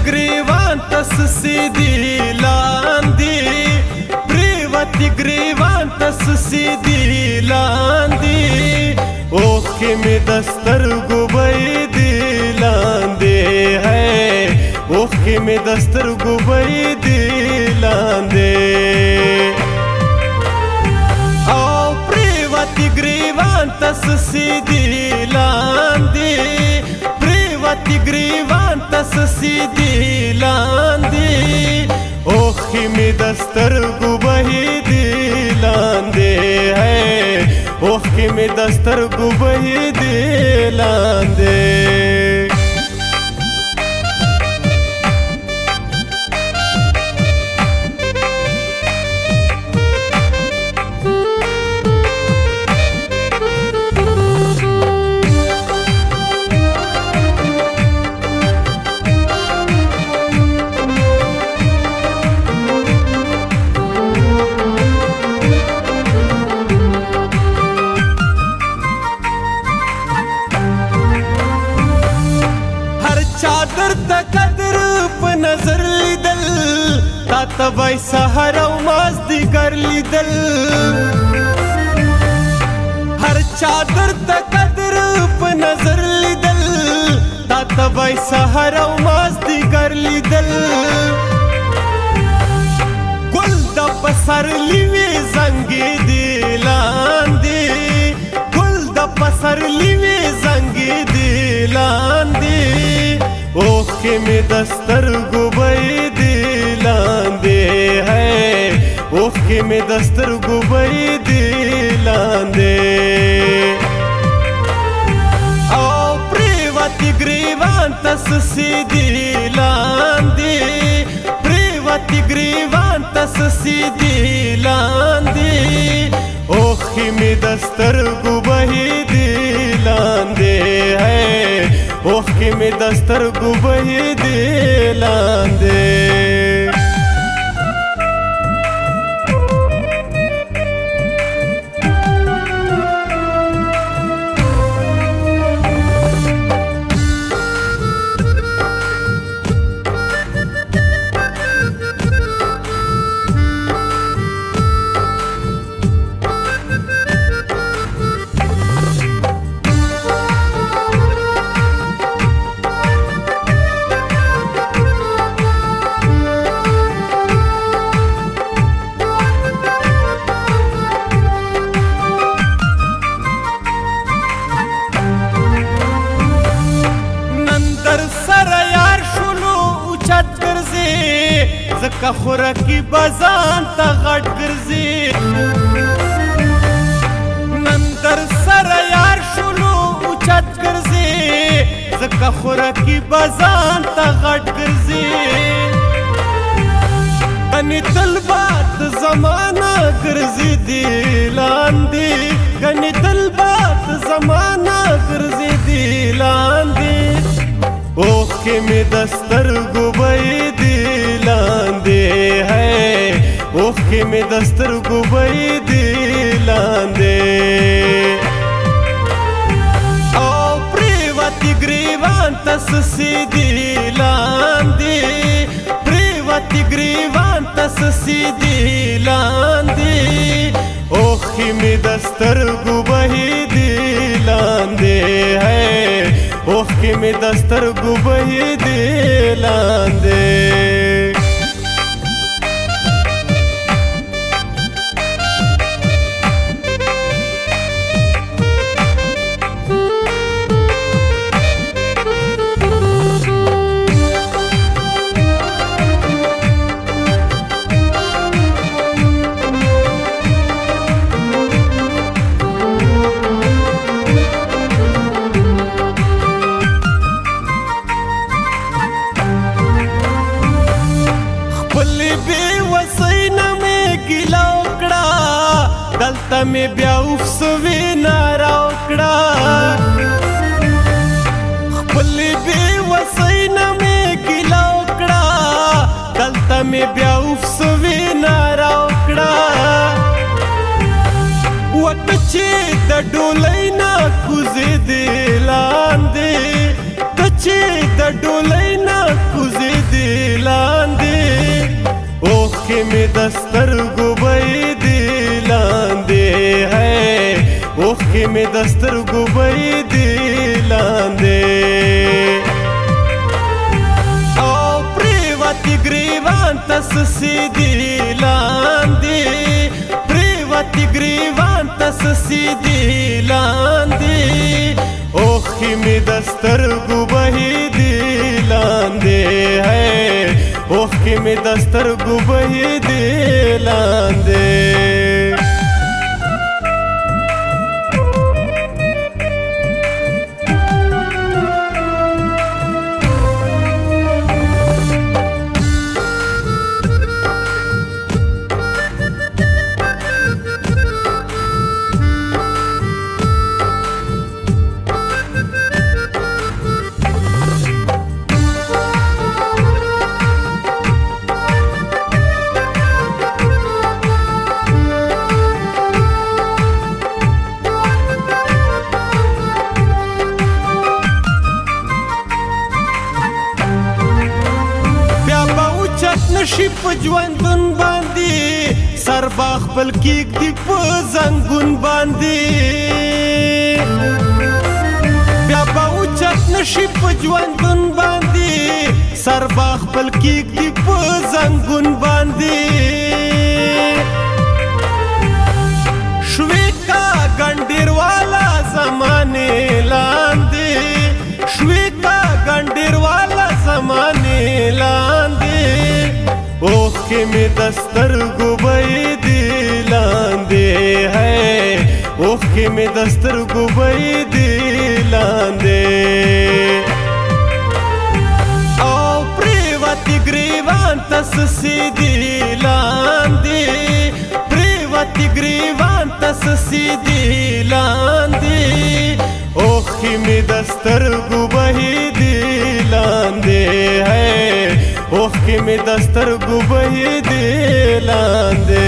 ग्रीवान तस सीधी लांदी, प्रेवती ग्रीवान तस सीधी लांदी, ओखे में दस्तर गुबई दिलांदे है, ओखे में दस्तर गुबई दिलांदे। ओ प्रेवती ग्रीवान तस सीधी लांदी, प्रेवती ग्रीवान तस सीधी लांदी, ओखी में दस्तर गुबई दिलांदे है, ओखी में दस्तर गुबई दिलांदे। चादर तकदर पे नजर लिदल, तातबाई सहारा मस्ती कर लिदल। हर चादर तकदर पे नजर लिदल, तातबाई सहारा मस्ती कर लिदल। गुल द पसर लिवे जंगी दिलांदी, गुल द पसर लिवे जंगी दिलांदी, ओखे में दस्तर गुबई दिलांदे है, ओखे में दस्तर गुबई दिलांदे। ओ प्रेवती ग्रीवान तस सीधी लांदी, प्रेवती ग्रीवान तस सीधी लांदी, ओखे में दस्तर गुबई दिलांदे है, ओखे में दस्तर गुबई दिलांदे। زکا خوراکی بازان تا غٹ گرزی، نندر سر یار شلو اوچت گرزی، زکا خوراکی بازان تا غٹ گرزی۔ گنی طلبات زمانہ گرزی دیلاندی، گنی طلبات زمانہ گرزی دیلاندی، ओखे में दस्तर गुबई दिलांदे है, ओखे में दस्तर गुबई दिलांदे। ओ प्रेवती ग्रीवान तस सीधी लांदी, प्रेवती ग्रीवान तस सीधी लांदी, ओखे में दस्तर गुबई दिलांदे है, ओखे में दस्तर गुबई दिलांदे। दलता में ब्याउफ सुवी नारा उकड़ा, खुली भी वसैना में गिला उकड़ा, दलता में ब्याउफ सुवी नारा उकड़ा। वटचे द डोलैना कुजे दिलांदे, तचे द डोलैना कुजे लांदे ओखे में दस्तर गुबई दे लांदे है ओखे में दस्तर गुबई दे लांदे ओ प्रेवती ग्रीवान तस सीधी लांदे प्रेवती ग्रीवान तस सीधी लांदे ओखी में दस्तर गुबही दिलांदे है ओखी में दस्तर गुबही दिलांदे نشي په ژوندون باندې سر باغ خپل کېږدي په زنګون باندې بیا به اوچت نشي په ژوندون باندې سر باغ خپل کېږدي په زنګون باندې شوې کا ګنډېر والا زمانې لاندې شوې کا ګنډېر والا زمانې لاندې ओखे में दस्तर गुबई दिलांदे है ओखे में दस्तर गुबई दिलांदे ओ प्रेवती ग्रीवान तस सीधी लांदे प्रेवती ग्रीवान तस सीधी लांदे ओखे में दस्तर गुबई दिलांदे है ओखे में दस्तर गुबही दिलांदे